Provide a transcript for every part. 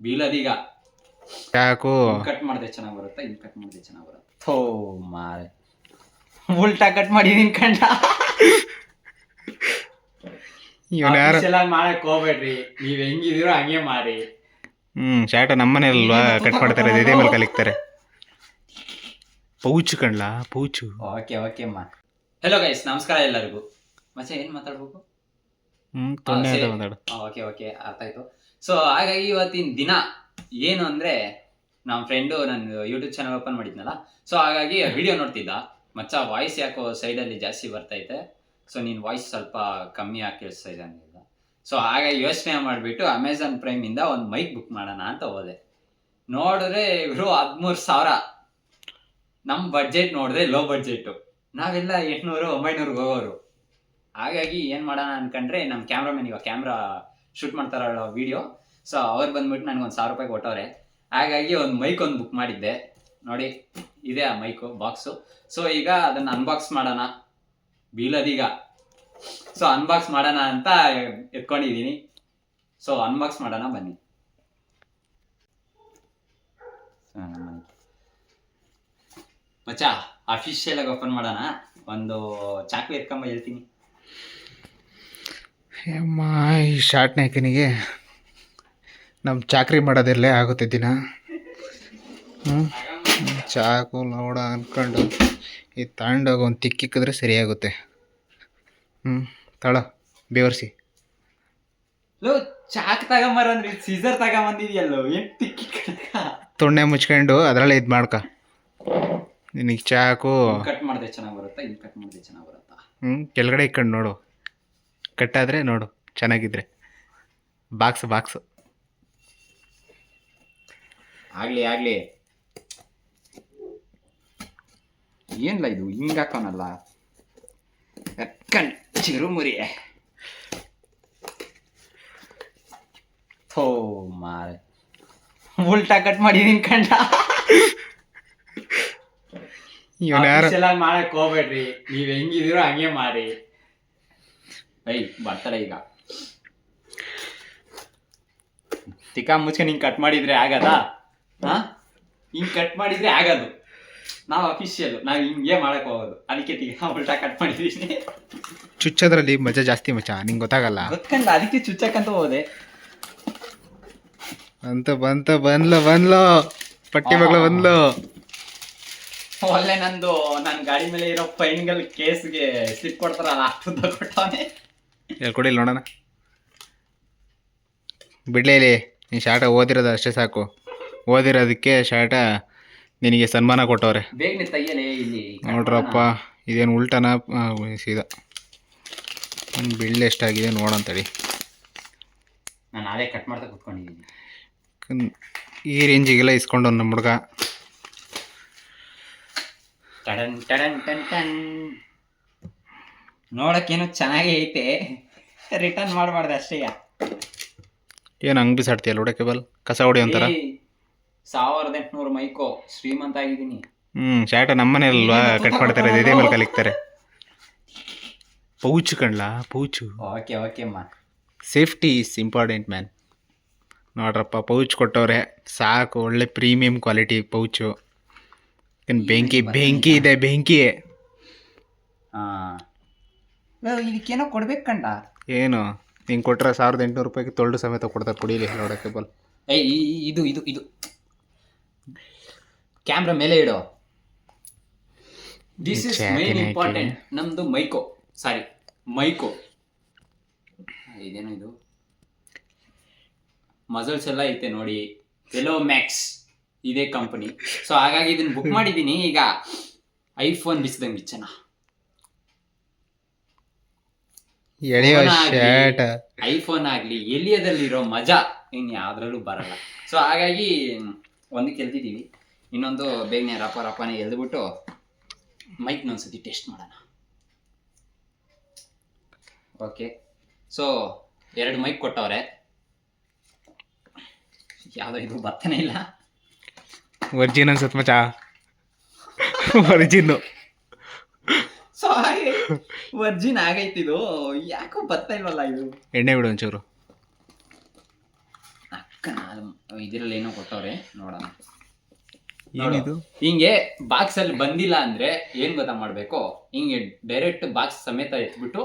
ಬೀಳದೀಗ ಯಾಕೋ ಕಟ್ ಮಾಡಿದ್ರೆ ಚೆನ್ನಾಗಿ ಬರುತ್ತೆ, ಹಿಂಗ್ ಕಟ್ ಮಾಡಿದ್ರೆ ಚೆನ್ನಾಗಿ ಬರುತ್ತೆ. ಥೋ ಮಾರೆ, ಉಲ್ಟಾ ಕಟ್ ಮಾಡಿದೀನಿ ಕಂಡ. ಇವನು ಯಾರು? ಎಲ್ಲ ಮಾಡಕ್ ಹೋಗ್ಬೇಡ್ರಿ, ನೀವ್ ಹೆಂಗಿದೀರೋ ಹಂಗೆ ಮಾಡಿ. ಶಾಟ ನಮ್ಮನೆ ಅಲ್ವಾ, ಕಟ್ ಮಾಡ್ತಾರೆ, ಇದೇ ಮೇಲೆ ಕಲಿಕ್ತಾರೆ. ಪೌಚು ಕಣ್ಲಾ, ಪೌಚು. ಓಕೆ ಓಕೆ ಅಮ್ಮ. ಹೆಲೋ ಗೈಸ್, ನಮಸ್ಕಾರ ಎಲ್ಲರಿಗೂ. ಮತ್ತೆ ಏನ್ ಮಾತಾಡ್ಬೇಕು? ಮಾತಾಡು. ಓಕೆ ಓಕೆ, ಅರ್ಥ ಆಯ್ತು. ಸೊ ಹಾಗಾಗಿ ಇವತ್ತಿನ ದಿನ ಏನು ಅಂದ್ರೆ, ನಮ್ಮ ಫ್ರೆಂಡು ನಾನು ಯೂಟ್ಯೂಬ್ ಚಾನಲ್ ಓಪನ್ ಮಾಡಿದ್ನಲ್ಲ, ಸೊ ಹಾಗಾಗಿ ವಿಡಿಯೋ ನೋಡ್ತಿದ್ದ. ಮಚ್ಚ ವಾಯ್ಸ್ ಯಾಕೋ ಸೈಡಲ್ಲಿ ಜಾಸ್ತಿ ಬರ್ತೈತೆ, ಸೊ ನಿನ್ನ ವಾಯ್ಸ್ ಸ್ವಲ್ಪ ಕಮ್ಮಿ ಆಗಿ ಕೇಳಿಸ್ತಾ ಇದೆ ಅಂದಿದ್ದ. ಸೊ ಹಾಗಾಗಿ ಯೋಚನೆ ಮಾಡಿಬಿಟ್ಟು ಅಮೆಝಾನ್ ಪ್ರೈಮಿಂದ ಒಂದು ಮೈಕ್ ಬುಕ್ ಮಾಡೋಣ ಅಂತ ಹೋದೆ. ನೋಡಿದ್ರೆ ಇವರು 13,000. ನಮ್ಮ ಬಡ್ಜೆಟ್ ನೋಡಿದ್ರೆ ಲೋ ಬಡ್ಜೆಟ್ಟು, ನಾವೆಲ್ಲ 800-900 ಹೋಗೋರು. ಹಾಗಾಗಿ ಏನು ಮಾಡೋಣ ಅನ್ಕೊಂಡ್ರೆ, ನಮ್ಮ ಕ್ಯಾಮ್ರಾಮನ್ ಇವಾಗ ಕ್ಯಾಮ್ರಾ ಶೂಟ್ ಮಾಡ್ತಾರಲ್ಲ ವಿಡಿಯೋ, ಸೊ ಅವ್ರು ಬಂದ್ಬಿಟ್ಟು ನನಗೆ ಒಂದು 1,000 ರೂಪಾಯಿ ಕೊಟ್ಟವ್ರೆ. ಹಾಗಾಗಿ ಒಂದು ಮೈಕ್ ಒಂದು ಬುಕ್ ಮಾಡಿದ್ದೆ. ನೋಡಿ, ಇದೆ ಆ ಮೈಕು ಬಾಕ್ಸು. ಸೊ ಈಗ ಅದನ್ನು ಅನ್ಬಾಕ್ಸ್ ಮಾಡೋಣ, ಬೀಳದೀಗ. ಸೊ ಅನ್ಬಾಕ್ಸ್ ಮಾಡೋಣ ಅಂತ ಎತ್ಕೊಂಡಿದ್ದೀನಿ. ಸೊ ಅನ್ಬಾಕ್ಸ್ ಮಾಡೋಣ ಬನ್ನಿ. ಮಚ್ಚ ಅಫಿಷಿಯಲ್ ಆಗಿ ಓಪನ್ ಮಾಡೋಣ. ಒಂದು ಚಾಕ್ಲಿ ಎತ್ಕೊಂಬ ಹೇಳ್ತೀನಿ. ಅಮ್ಮ, ಈ ಶಾರ್ಟ್ ನಾಯ್ಕನಿಗೆ ನಮ್ಮ ಚಾಕ್ರಿ ಮಾಡೋದಿರಲೇ ಆಗುತ್ತೆ ದಿನ. ಚಾಕು ನೋಡ ಅಂದ್ಕೊಂಡು ಈ ತಗೊಂಡೋಗಿ ಒಂದು ತಿಕ್ಕಿಕ್ಕಿದ್ರೆ ಸರಿಯಾಗುತ್ತೆ. ತಳ ಬೇವರ್ಸಿ. ಲೋ, ಚಾಕ್ ತಗೊಂಬರಂದ್ರಿ, ಸೀಸರ್ ತಗೊಂಬಂದಿದ್ಯಲ್ಲೋ, ಏನು ತಿಕ್ಕಿ ತೊಣ್ಣೆ ಮುಚ್ಕೊಂಡು ಅದರಲ್ಲೇ ಇದು ಮಾಡ್ಕ. ನಿನಗೆ ಚಾಕು ಕಟ್ ಮಾಡಿದ್ರೆ ಚೆನ್ನಾಗಿ ಬರುತ್ತಾ, ಹಿಂಗೆ ಕಟ್ ಮಾಡಿದ್ರೆ ಚೆನ್ನಾಗಿ ಬರುತ್ತಾ? ಕೆಳಗಡೆ ಇಕ್ಕೊಂಡು ನೋಡು, ಕಟ್ಟಾದರೆ ನೋಡು, ಚೆನ್ನಾಗಿದ್ರೆ ಬಾಕ್ಸು ಆಗ್ಲಿ ಆಗ್ಲಿ. ಏನಿಲ್ಲ ಇದು ಹಿಂಗೆ ಹಾಕೋನಲ್ಲ, ಚಿರುಮುರಿ. ಥೋ ಮಾರೆ, ಉಲ್ಟಾ ಕಟ್ ಮಾಡಿದೀನಿ ಕಂಡ. ಇವನು ಯಾರು? ಎಲ್ಲ ಮಾಡಕ್ ಹೋಗ್ಬೇಡ್ರಿ, ನೀವ್ ಹೆಂಗಿದೀರೋ ಹಂಗೆ ಮಾಡಿ. ಬರ್ತಾಳೆ ಈಗ. ತಿಕ್ಕ ಮುಚ್ಕೊಂಡು ಹಿಂಗೆ ಕಟ್ ಮಾಡಿದ್ರೆ ಆಗದಾ? ಹಿಂಗೆ ಕಟ್ ಮಾಡಿದ್ರೆ ಆಗದು. ನಾವು ಅಫಿಷಿಯಲ್, ನಾವು ಹಿಂಗೆ ಮಾಡಕ್ ಹೋಗೋದು. ಅದಕ್ಕೆ ಉಲ್ಟಾ ಕಟ್ ಮಾಡಿದೀನಿ. ಚುಚ್ಚೋದ್ರಲ್ಲಿ ಮಜಾ ಜಾಸ್ತಿ ಮಚ್ಚ, ನಿಂಗೆ ಗೊತ್ತಾಗಲ್ಲ. ಗೊತ್ತಂಡ, ಅದಕ್ಕೆ ಚುಚ್ಚಕ್ಕಂತ ಹೋದೆ. ಬಂದ್ಲು ಪಟ್ಟಿ ಮಗಳು ಬಂದ್ಲು. ಒಳ್ಳೆ ನಂದು ನನ್ನ ಗಾಡಿ ಮೇಲೆ ಇರೋ ಫೈನ್ಗಳು ಕೇಸ್ಗೆ ಸ್ಲಿಪ್ ಕೊಡ್ತಾರಲ್ಲ, ಅಷ್ಟು ಕೊಟ್ಟವನೇ. ಹೇಳ್ಕೊಡಿ ನೋಡೋಣ. ಬಿಡ್ಲೇಲಿ, ನೀನು ಶಾಟ ಓದಿರೋದು ಅಷ್ಟೇ ಸಾಕು. ಓದಿರೋದಕ್ಕೆ ಶಾಟ ನಿನಗೆ ಸನ್ಮಾನ ಕೊಟ್ಟವ್ರೆ. ಬೇಗನೆ ತೆಗಿಯಲೇ ಇಲ್ಲಿ. ನೋಡ್ರಪ್ಪ, ಇದೇನು ಉಲ್ಟನ ಸೀದಾ. ಒಂದು ಬಿಳ್ಳೆ ಎಷ್ಟಾಗಿದೆ ನೋಡಂತಡಿ. ನಾನು ಅದೇ ಕಟ್ ಮಾಡ್ತಾ ಕೂತ್ಕೊಂಡಿದ್ದೀನಿ. ಈ ರೇಂಜಿಗೆಲ್ಲ ಇಸ್ಕೊಂಡು ನಮ್ಮ ಹುಡುಗ. ಟಡನ್ ಟಡನ್ ಟನ್ ಟನ್. ನೋಡಕ್ಕೇನೋ ಚೆನ್ನಾಗಿ ಐತೆ, ರಿಟರ್ನ್ ಮಾಡಬಾರ್ದು ಅಷ್ಟೇ. ಏನು ಹಂಗೆ ಬಿಸಾಡ್ತೀಯಲ್ಲ ಹೊಡೆ ಕೇಬಲ್, ಕಸ ಹೊಡಿ ಅಂತಾರ. 1,800 ಮೈಕೋ, ಶ್ರೀಮಂತ ಆಗಿದ್ದೀನಿ. ಶಾಟ ನಮ್ಮನೆ ಅಲ್ವಾ, ಕಟ್ ಮಾಡ್ತಾರೆ, ಇದೇ ಮೇಲೆ ಕಲಿಕ್ತಾರೆ. ಪೌಚು ಕಣ್ಲಾ, ಪೌಚು. ಓಕೆ ಓಕೆ ಅಮ್ಮ. Safety is important man. ನೋಡ್ರಪ್ಪ, ಪೌಚ್ ಕೊಟ್ಟವ್ರೆ ಸಾಕು. ಒಳ್ಳೆ ಪ್ರೀಮಿಯಂ ಕ್ವಾಲಿಟಿ ಪೌಚು. ಬೆಂಕಿ ಇದೆ, ಬೆಂಕಿ. ಇದಕ್ಕೇನೋ ಕೊಡ್ಬೇಕು ಕಂಡ. ಏನು ಹಿಂಗೆ ಕೊಟ್ಟರೆ 1,800 ರೂಪಾಯಿಗೆ ತೊಳ್ಡು ಸಮೇತ ಕೊಡ್ತಾರೆ. ಕುಡೀಲಿ ನೋಡ ಕೇಬಲ್. ಇದು ಇದು ಇದು ಕ್ಯಾಮ್ರಾ ಮೇಲೆ ಇಡೋ. This is main important. ನಮ್ದು ಮೈಕೋ. ಇದೇನೋ ಇದು ಮಜಲ್ಸ್ ಎಲ್ಲ ಐತೆ ನೋಡಿ. ಎಲೋ ಮ್ಯಾಕ್ಸ್ ಇದೇ ಕಂಪನಿ. ಸೊ ಹಾಗಾಗಿ ಇದನ್ನ ಬುಕ್ ಮಾಡಿದ್ದೀನಿ. ಈಗ ಐಫೋನ್ ಬಿಸಿದಂಗೆ ಬಿಚ್ಚನ. ಐಫೋನ್ ಆಗ್ಲಿ ಎಲಿಯದಲ್ಲಿರೋ ಮಜಾ ಇನ್ ಯಾವ್ದ್ರಲ್ಲೂ ಬರಲ್ಲ. ಸೊ ಹಾಗಾಗಿ ಒಂದು ಕೆಲ್ತಿದ್ದೀವಿ, ಇನ್ನೊಂದು ಬೇಗನೆ ರಪ್ಪನೇ ಎಲ್ದ್ಬಿಟ್ಟು ಮೈಕ್ನ ಒಂದ್ಸತಿ ಟೆಸ್ಟ್ ಮಾಡೋಣ. ಓಕೆ, ಸೊ 2 ಮೈಕ್ ಕೊಟ್ಟವ್ರೆ. ಯಾವುದೋ ಇದು ಬರ್ತಾನೆ ಇಲ್ಲ. ವರ್ಜಿನ್ ಅನ್ಸತ್ ಮಚ, ವರ್ಜಿನ್. ಸೊ ಹಾಗೆ ವರ್ಜಿನ್ ಆಗೈತಿದು, ಯಾಕೋ ಬರ್ತಾ ಇಲ್ವಲ್ಲ ಇದು. ಎಣ್ಣೆ ಬಿಡು ಒಂಚೂರು. ಇದ್ರಲ್ಲಿ ಏನೋ ಕೊಟ್ಟವ್ರೆ ನೋಡೋಣ. ಏನಿದು? ಹಿಂಗೆ ಬಾಕ್ಸ್ ಅಲ್ಲಿ ಬಂದಿಲ್ಲ ಅಂದ್ರೆ ಏನ್ ಗೊತ್ತಾ ಮಾಡ್ಬೇಕು, ಹಿಂಗೆ ಡೈರೆಕ್ಟ್ ಬಾಕ್ಸ್ ಸಮೇತ ಎತ್ಬಿಟ್ಟು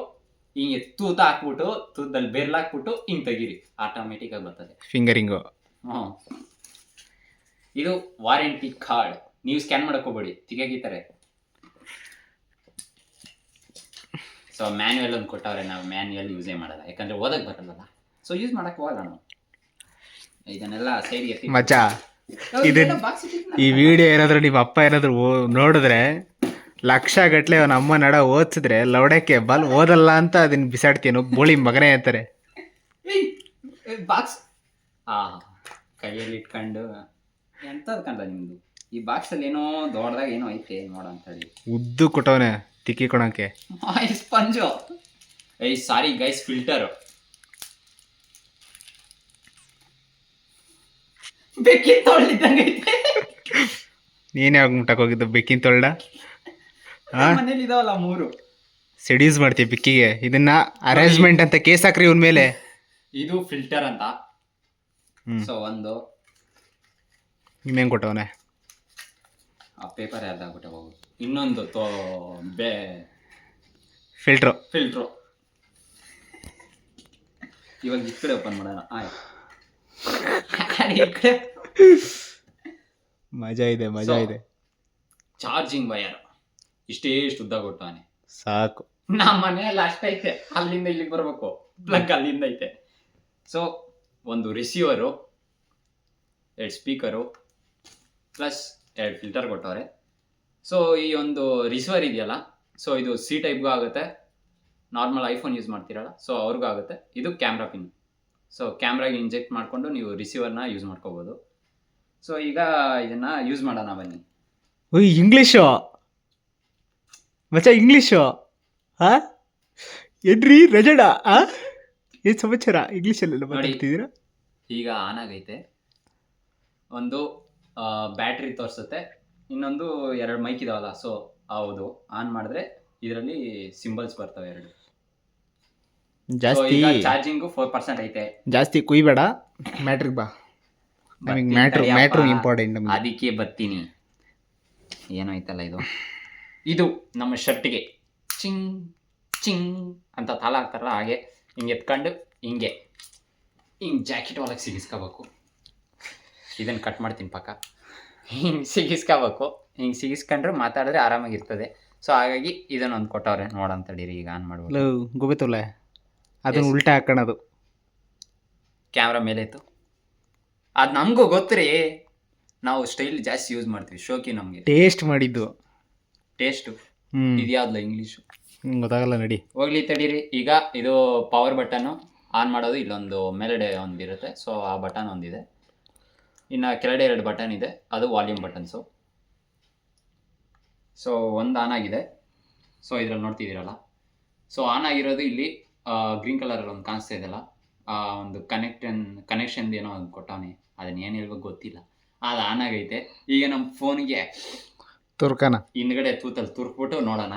ಹಿಂಗೆ ತೂತ ಹಾಕ್ಬಿಟ್ಟು ತೂತದಲ್ಲಿ ಬೆರ್ಲಾಕ್ಬಿಟ್ಟು ಹಿಂಗ್ ತೆಗೀರಿ, ಆಟೋಮೆಟಿಕ್ ಆಗಿ ಬರ್ತದೆ. ಫಿಂಗರಿಂಗು. ಹ್ಮ್. ಇದು ವಾರಂಟಿ ಕಾರ್ಡ್, ನೀವು ಸ್ಕ್ಯಾನ್ ಮಾಡಕ್ ಹೋಗ್ಬೇಡಿ, ತೆಗಿತಾರೆ. ಸೊ ಮ್ಯಾನ್ಯುಯಲ್ ಒಂದು ಕೊಟ್ಟವ್ರೆ, ನಾವು ಮ್ಯಾನ್ಯುಯಲ್ ಯೂಸೇ ಮಾಡಲ್ಲ, ಯಾಕಂದ್ರೆ ಓದಕ್ ಬರಲ್ಲ. ಸೊ ಯೂಸ್ ಮಾಡಕ್ ಹೋಗಲ್ಲ ನಾವು. ಇದನ್ನೆಲ್ಲ ಸೈಡ್ಗೆ ಎತ್ತಿ ಮಚ್ಚ, ಈ ವಿಡಿಯೋ ಏನಾದ್ರು ನಿಮ್ಮ ಅಪ್ಪ ಏನಾದ್ರು ನೋಡಿದ್ರೆ ಲಕ್ಷ ಗಟ್ಲೆ ಅವನ ಅಮ್ಮ ನಡ ಓದಿಸಿದ್ರೆ ಲವಡಕ್ಕೆ ಬಲ್ ಓದಲ್ಲ ಅಂತ ಅದನ್ನ ಬಿಸಾಡ್ತೀನೋ ಬೋಳಿ ಮಗನೇ ಅಂತಾರೆ. ಬಾಕ್ಸ್ ಕೈಯಲ್ಲಿ ಇಟ್ಕೊಂಡು ಎಂತದ್ ಕಂಡ ನಿಮ್ದು ಈ ಬಾಕ್ಸ್ ಅಲ್ಲಿ ಏನೋ ದೊಡ್ಡದಾಗ ಏನೋ ಐತೆ ನೋಡ ಅಂತ ಹೇಳಿ ಉದ್ದು ಕೊಟ್ಟವನೆ ತಿಕ್ಕಿ ಕೊಡಕ್ಕೆ. ಸ್ಪಂಜು. Sorry guys, filter. ಬೆಕ್ಕಿನ ತೊಳ್ಳಿದ್ದಂಗೈತೆ. ನೀನ್ ಯಾವಾಗ ಮುಟ್ಟಕ್ ಹೋಗಿದ್ದು ಬೆಕ್ಕಿನ ತೊಳ್ಳ? ಮನೇಲಿ ಇದಾವಲ್ಲ 3. ಸೆಡ್ಯೂಸ್ ಮಾಡ್ತೀವಿ ಬಿಕ್ಕಿಗೆ. ಇದನ್ನ ಅರೇಂಜ್ಮೆಂಟ್ ಅಂತ ಕೇಸ್ ಹಾಕ್ರಿ ಇವನ್ ಮೇಲೆ. ಇದು ಫಿಲ್ಟರ್ ಅಂತ. ಸೊ ಒಂದು ಇನ್ನೇನ್ ಕೊಟ್ಟವನೆ? ಆ ಪೇಪರ್ ಯಾವ್ದಾಗ್ಬಿಟ್ಟೆ ಹೋಗು. ಇನ್ನೊಂದು ಫಿಲ್ಟ್ರು. ಇವಾಗ ಈ ಕಡೆ ಓಪನ್ ಮಾಡೋಣ. ಮಜಾ ಇದೆ. ಚಾರ್ಜಿಂಗ್ ವಯರ್ ಇಷ್ಟೇ ಉದ್ದ ಕೊಟ್ಟವನೆ. ಸಾಕು. ನಮ್ಮ ಮನೆಯಲ್ಲಿ ಅಷ್ಟೈತೆ, ಅಲ್ಲಿಂದ ಇಲ್ಲಿಗೆ ಬರ್ಬೇಕು, ಪ್ಲಗ್ ಅಲ್ಲಿಂದ ಐತೆ. ಸೊ ಒಂದು ರಿಸೀವರು, 2 ಸ್ಪೀಕರು ಪ್ಲಸ್ 2 ಫಿಲ್ಟರ್ ಕೊಟ್ಟವ್ರೆ. ಸೊ ಈ ಒಂದು ರಿಸೀವರ್ ಇದೆಯಲ್ಲ, ಸೊ ಇದು ಸಿ ಟೈಪ್ಗೂ ಆಗುತ್ತೆ, ನಾರ್ಮಲ್ ಐಫೋನ್ ಯೂಸ್ ಮಾಡ್ತೀರಲ್ಲ ಸೊ ಅವ್ರಿಗೂ ಆಗುತ್ತೆ. ಇದು ಕ್ಯಾಮ್ರಾ ಪಿನ್. ಸೊ ಕ್ಯಾಮ್ರಾಗೆ ಇಂಜೆಕ್ಟ್ ಮಾಡಿಕೊಂಡು ನೀವು ರಿಸೀವರ್ನ ಯೂಸ್ ಮಾಡ್ಕೋಬೋದು. ಸೊ ಈಗ ಇದನ್ನು ಯೂಸ್ ಮಾಡೋಣ ಬನ್ನಿ. ಓಯ್ ಇಂಗ್ಲೀಷು ಮಚ್ಚ, ಇಂಗ್ಲೀಷು. ಎಡ್ರಿ ರಜಡ ಏನು ಸಮಾಚಾರ? ಇಂಗ್ಲೀಷಲ್ಲೆಲ್ಲ ಮಾತಾಡ್ತಿದ್ದೀರಾ? ಈಗ ಆನ್ ಆಗೈತೆ. ಒಂದು ಬ್ಯಾಟ್ರಿ ತೋರಿಸುತ್ತೆ, ಇನ್ನೊಂದು 2 ಮೈಕ್ ಇದಾವಲ್ಲ, ಸೊ ಹೌದು ಆನ್ ಮಾಡಿದ್ರೆ ಇದರಲ್ಲಿ ಸಿಂಬಲ್ಸ್ ಬರ್ತವೆ 2. ಜಾಸ್ತಿ ಚಾರ್ಜಿಂಗು 4% ಐತೆ. ಜಾಸ್ತಿ ಕುಯ್ಬೇಡ, ಮ್ಯಾಟ್ರಿಗೆ ಬಾ. ನಮಗೆ ಮ್ಯಾಟ್ರು ಇಂಪಾರ್ಟೆಂಟ್ ನಮಗೆ. ಅದಕ್ಕೆ ಬರ್ತೀನಿ. ಏನೋ ಐತಲ್ಲ ಇದು ನಮ್ಮ ಶರ್ಟ್ಗೆ ಚಿಂಗ್ ಚಿಂಗ್ ಅಂತ ತಾಳ ಹಾಕ್ತಾರಲ್ಲ, ಹಾಗೆ ಹಿಂಗೆ ಎತ್ಕೊಂಡು ಹಿಂಗೆ ಜಾಕೆಟ್ ಒಳಗೆ ಸಿಗಿಸ್ಕೋಬೇಕು. ಇದನ್ನು ಕಟ್ ಮಾಡ್ತೀನಿ ಪಕ್ಕ. ಹಿಂಗೆ ಸಿಗಿಸ್ಕೋಬೇಕು. ಹಿಂಗೆ ಸಿಗಿಸ್ಕೊಂಡ್ರೆ ಮಾತಾಡಿದ್ರೆ ಆರಾಮಾಗಿರ್ತದೆ. ಸೊ ಹಾಗಾಗಿ ಇದನ್ನೊಂದು ಕೊಟ್ಟವ್ರೆ, ನೋಡೋಣ ತಡೀರಿ. ಈಗ ಆನ್ ಮಾಡ್ಬೋದು. ಗೊಬ್ಬತ್ತಲ್ಲ, ಅದನ್ನು ಉಲ್ಟಾ ಹಾಕೋಣದು. ಕ್ಯಾಮ್ರಾ ಮೇಲೆ ಇತ್ತು. ಅದು ನಮಗೂ ಗೊತ್ತರಿ, ನಾವು ಸ್ಟೈಲ್ ಜಾಸ್ತಿ ಯೂಸ್ ಮಾಡ್ತೀವಿ, ಶೋಕಿ ನಮಗೆ. ಟೇಸ್ಟ್ ಮಾಡಿದ್ದು ಟೇಸ್ಟು ಇದ್ಯಾವ್ದಲ್ಲ ಇಂಗ್ಲೀಷು ಗೊತ್ತಾಗಲ್ಲ, ನಡಿ ಹೋಗ್ಲಿ ತಡೀರಿ. ಈಗ ಇದು ಪವರ್ ಬಟನ್ನು ಆನ್ ಮಾಡೋದು, ಇಲ್ಲೊಂದು ಮೇಲ್ಗಡೆ ಒಂದಿರುತ್ತೆ, ಸೊ ಆ ಬಟನ್ ಒಂದಿದೆ. ಇನ್ನು ಕೆಳಗಡೆ 2 ಬಟನ್ ಇದೆ, ಅದು ವಾಲ್ಯೂಮ್ ಬಟನ್ಸು. ಸೊ ಒಂದು ಆನ್ ಆಗಿದೆ. ಸೊ ಇದ್ರಲ್ಲಿ ನೋಡ್ತಿದ್ದೀರಲ್ಲ, ಸೊ ಆನ್ ಆಗಿರೋದು ಇಲ್ಲಿ ಗ್ರೀನ್ ಕಲರಲ್ಲಿ ಒಂದು ಕಾಣಿಸ್ತಾ ಇದೆಯಲ್ಲ, ಒಂದು ಕನೆಕ್ಷನ್ ಏನೋ ಒಂದು ಕೊಟ್ಟವನೆ, ಅದನ್ನ ಏನು ಹೇಳ್ಬೇಕು ಗೊತ್ತಿಲ್ಲ. ಅದು ಆನ್ ಆಗೈತೆ. ಈಗ ನಮ್ಮ ಫೋನಿಗೆ ತುರ್ಕನ ಹಿಂದ್ಗಡೆ ತೂತಲ್ಲಿ ತುರ್ಕ್ಬಿಟ್ಟು ನೋಡೋಣ.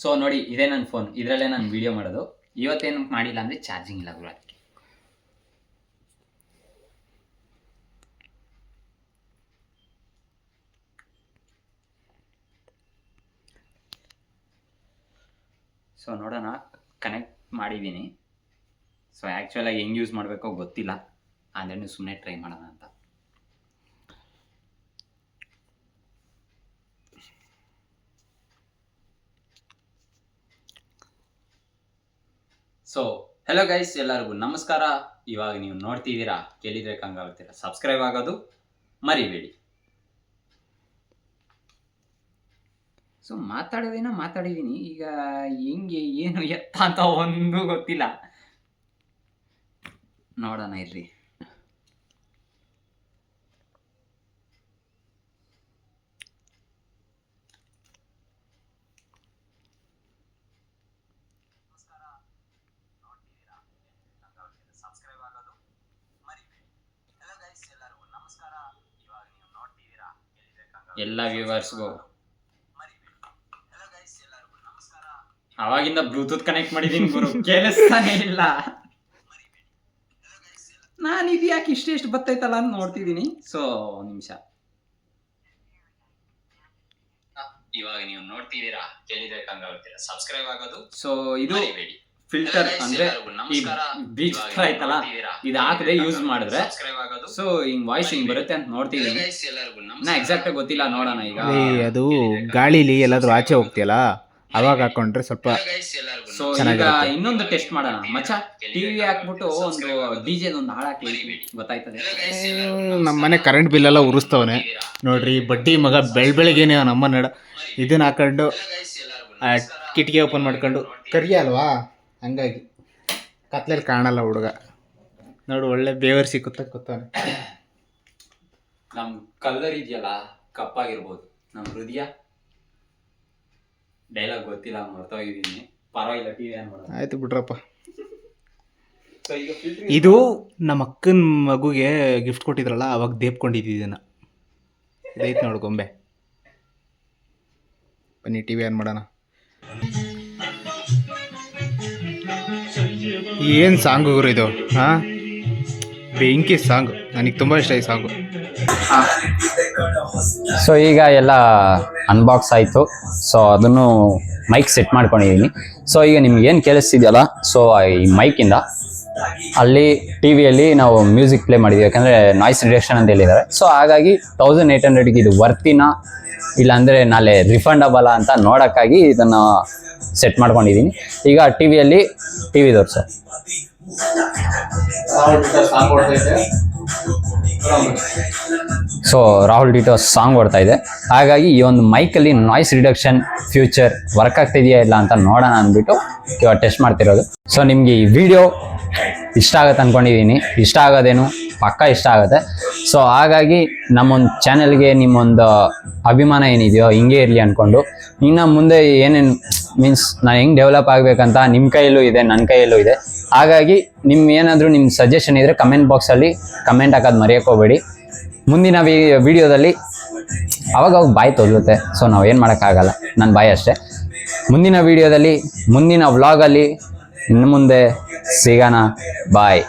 ಸೊ ನೋಡಿ, ಇದೇ ನನ್ನ ಫೋನ್, ಇದರಲ್ಲೇ ನಾನು ವಿಡಿಯೋ ಮಾಡೋದು. ಇವತ್ತೇನು ಮಾಡಿಲ್ಲ ಅಂದರೆ ಚಾರ್ಜಿಂಗ್ ಇಲ್ಲ ಗುರು, ಅದಕ್ಕೆ. ಸೊ ನೋಡೋಣ, ಕನೆಕ್ಟ್ ಮಾಡಿದ್ದೀನಿ. ಸೊ ಆ್ಯಕ್ಚುಲಾಗಿ ಹೆಂಗೆ ಯೂಸ್ ಮಾಡಬೇಕೋ ಗೊತ್ತಿಲ್ಲ, ಅಂದರೆ ಸುಮ್ಮನೆ ಟ್ರೈ ಮಾಡೋಣ ಅಂತ. ಸೊ ಹೆಲೋ ಗೈಸ್, ಎಲ್ಲರಿಗೂ ನಮಸ್ಕಾರ. ಇವಾಗ ನೀವು ನೋಡ್ತಿದ್ದೀರಾ, ಕೇಳಿದರೆ ಕಂಗಾಗ್ತೀರಾ, ಸಬ್ಸ್ಕ್ರೈಬ್ ಆಗೋದು ಮರಿಬೇಡಿ. ಸೊ ಮಾತಾಡಿದ್ದೀನಿ. ಈಗ ಹೆಂಗೆ ಏನು ಎತ್ತ ಅಂತ ಒಂದು ಗೊತ್ತಿಲ್ಲ, ನೋಡೋಣ ಇರ್ರಿ. ಎಲ್ಲ ವ್ಯೂವರ್ಸ್ಗೂ ಅವಾಗಿಂದ ಬ್ಲೂಟೂತ್ ಕನೆಕ್ಟ್ ಮಾಡಿದ್ದೀನಿ ಗುರು, ಕೇಳಿಸ್ತಾನೆ ಇಲ್ಲ. ನಾನು ಇದು ಯಾಕೆ ಇಷ್ಟು ಬರ್ತೈತಲ್ಲ ಅಂತ ನೋಡ್ತಿದ್ದೀನಿ. ಸೊ ಒಂದು ನಿಮಿಷ, ಇವಾಗ ನೀವು ನೋಡ್ತಿದ್ದೀರಾ, ಕೇಳಿದ್ರೆ ಕಂಗಾಗ್ತೀರಾ, ಸಬ್ಸ್ಕ್ರೈಬ್ ಆಗೋದು. ಸೊ ಇದು ಫಿಲ್ಟರ್ ಅಂದ್ರೆ ಈ ಬೀಚ್ ಆಯ್ತಲ್ಲ, ಇದು ಹಾಕದೆ ಯೂಸ್ ಮಾಡಿದ್ರೆ ಸೊ ಹಿಂಗ್ ವಾಯ್ಸ್ ಹಿಂಗ್ ಬರುತ್ತೆ ಅಂತ ನೋಡ್ತಿದ್ದೀನಿ. ನಾ ಎಕ್ಸಾಕ್ಟ್ ಆಗಿ ಗೊತ್ತಿಲ್ಲ, ನೋಡೋಣ ಈಗ. ಅದು ಗಾಳಿಲಿ ಎಲ್ಲಾದ್ರೂ ಆಚೆ ಹೋಗ್ತಿಯಲ್ಲ ಅವಾಗ ಹಾಕೊಂಡ್ರೆ ಸ್ವಲ್ಪ. ಸೊ ಈಗ ಇನ್ನೊಂದು ಟೆಸ್ಟ್ ಮಾಡೋಣ ಮಚ್ಚ. ಟಿವಿ ಹಾಕ್ಬಿಟ್ಟು ಒಂದು ಡಿಜೆ ಒಂದು ಹಾಳಾಕಿ ಗೊತ್ತಾಯ್ತದೆ. ನಮ್ಮ ಮನೆ ಕರೆಂಟ್ ಬಿಲ್ ಎಲ್ಲ ಉರಿಸ್ತವನೆ ನೋಡ್ರಿ, ಬಡ್ಡಿ ಮಗ ಬೆಳಗ್ಗೆನೆ ನಮ್ಮ ನಡ ಇದನ್ನ ಹಾಕೊಂಡು ಕಿಟಕಿ ಓಪನ್ ಮಾಡ್ಕೊಂಡು ಕರಿಯ ಅಲ್ವಾ, ಹಂಗಾಗಿ ಕತ್ಲಲ್ಲಿ ಕಾಣಲ್ಲ ಹುಡುಗ. ನೋಡು ಒಳ್ಳೆ ಬೇವರ್ ಸಿಕ್ಕುತ್ತ ಕೂತವನೆ. ನಮ್ ಕಲರ್ ಇದೆಯಲ್ಲ ಕಪ್ಪಾಗಿರ್ಬೋದು, ನಮ್ ಹೃದಯ ಡೈಲಾಗ್ ಗೊತ್ತಿಲ್ಲ, ಮರ್ತೋಗಿದ್ದೀನಿ. ಪರವಾಗಿಲ್ಲ, ಟಿವಿ ಆನ್ ಮಾಡೋದು. ಆಯ್ತು ಬಿಡ್ರಪ್ಪ. ಇದು ನಮ್ಮ ಅಕ್ಕನ ಮಗುಗೆ ಗಿಫ್ಟ್ ಕೊಟ್ಟಿದ್ರಲ್ಲ ಅವಾಗ ದೇಪ್ಕೊಂಡಿದ್ದು ಇದನ್ನ. ಇದೈತೆ ನೋಡು ಗೊಂಬೆ. ಬನ್ನಿ ಟಿವಿ ಆನ್ ಮಾಡೋಣ. ಏನು ಸಾಂಗು ಗುರು ಇದು, ಹಾಂ ಬೆಂಕಿ ಸಾಂಗ್. ನನಗೆ ತುಂಬ ಇಷ್ಟ ಈ ಸಾಂಗು. ಸೊ ಈಗ ಎಲ್ಲ ಅನ್ಬಾಕ್ಸ್ ಆಯಿತು. ಸೊ ಅದನ್ನು ಮೈಕ್ ಸೆಟ್ ಮಾಡ್ಕೊಂಡಿದ್ದೀನಿ. ಸೊ ಈಗ ನಿಮ್ಗೆ ಏನು ಕೇಳಿಸ್ತಿದೆಯಲ್ಲ, ಸೊ ಈ ಮೈಕಿಂದ ಅಲ್ಲಿ ಟಿ ವಿಯಲ್ಲಿ ನಾವು ಮ್ಯೂಸಿಕ್ ಪ್ಲೇ ಮಾಡಿದ್ವಿ, ಯಾಕಂದರೆ ನಾಯ್ಸ್ ರಿಡಕ್ಷನ್ ಅಂತ ಹೇಳಿದ್ದಾರೆ. ಸೊ ಹಾಗಾಗಿ 1800ಗೆ ಇದು ವರ್ತಿನ ಇಲ್ಲಾಂದರೆ ನಾಳೆ ರಿಫಂಡಬಲ ಅಂತ ನೋಡೋಕ್ಕಾಗಿ ಇದನ್ನು ಸೆಟ್ ಮಾಡ್ಕೊಂಡಿದ್ದೀನಿ. ಈಗ ಟಿ ವಿಯಲ್ಲಿ ಟಿ ವಿ ತೋರಿಸೋ. ಸೊ ರಾಹುಲ್ ಡಿಟೋ ಸಾಂಗ್ ಓಡ್ತಾ ಇದೆ. ಹಾಗಾಗಿ ಈ ಒಂದು ಮೈಕಲ್ಲಿ ನಾಯ್ಸ್ ರಿಡಕ್ಷನ್ ಫ್ಯೂಚರ್ ವರ್ಕ್ ಆಗ್ತಿದೆಯಾ ಇಲ್ಲ ಅಂತ ನೋಡೋಣ ಅಂದ್ಬಿಟ್ಟು ಇವಾಗ ಟೆಸ್ಟ್ ಮಾಡ್ತಿರೋದು. ಸೊ ನಿಮಗೆ ಈ ವಿಡಿಯೋ ಇಷ್ಟ ಆಗುತ್ತೆ ಅಂದ್ಕೊಂಡಿದ್ದೀನಿ. ಇಷ್ಟ ಆಗೋದೇನು ಪಕ್ಕ ಇಷ್ಟ ಆಗುತ್ತೆ. ಸೊ ಹಾಗಾಗಿ ನಮ್ಮೊಂದು ಚಾನೆಲ್ಗೆ ನಿಮ್ಮೊಂದು ಅಭಿಮಾನ ಏನಿದೆಯೋ ಹಿಂಗೆ ಇರಲಿ ಅಂದ್ಕೊಂಡು ಇನ್ನು ಮುಂದೆ ಏನೇನು ಮೀನ್ಸ್ ನಾನು ಹೆಂಗೆ ಡೆವಲಪ್ ಆಗಬೇಕಂತ ನಿಮ್ಮ ಕೈಯಲ್ಲೂ ಇದೆ, ನನ್ನ ಕೈಯಲ್ಲೂ ಇದೆ. ಹಾಗಾಗಿ ಏನಾದರೂ ನಿಮ್ಮ ಸಜೆಷನ್ ಇದ್ದರೆ ಕಮೆಂಟ್ ಬಾಕ್ಸಲ್ಲಿ ಕಮೆಂಟ್ ಹಾಕೋದು ಮರೆಯೋಕ್ಕೋಗ್ಬೇಡಿ. ಮುಂದಿನ ವಿಡಿಯೋದಲ್ಲಿ ಅವಾಗ ಬಾಯಿ ತೊದಲುತ್ತೆ. ಸೊ ನಾವು ಏನು ಮಾಡೋಕ್ಕಾಗಲ್ಲ, ನನ್ನ ಬಾಯಿ ಅಷ್ಟೇ. ಮುಂದಿನ ವಿಡಿಯೋದಲ್ಲಿ ಮುಂದಿನ ವ್ಲಾಗಲ್ಲಿ ಇನ್ನು ಮುಂದೆ ಸಿಗೋಣ. ಬಾಯ್.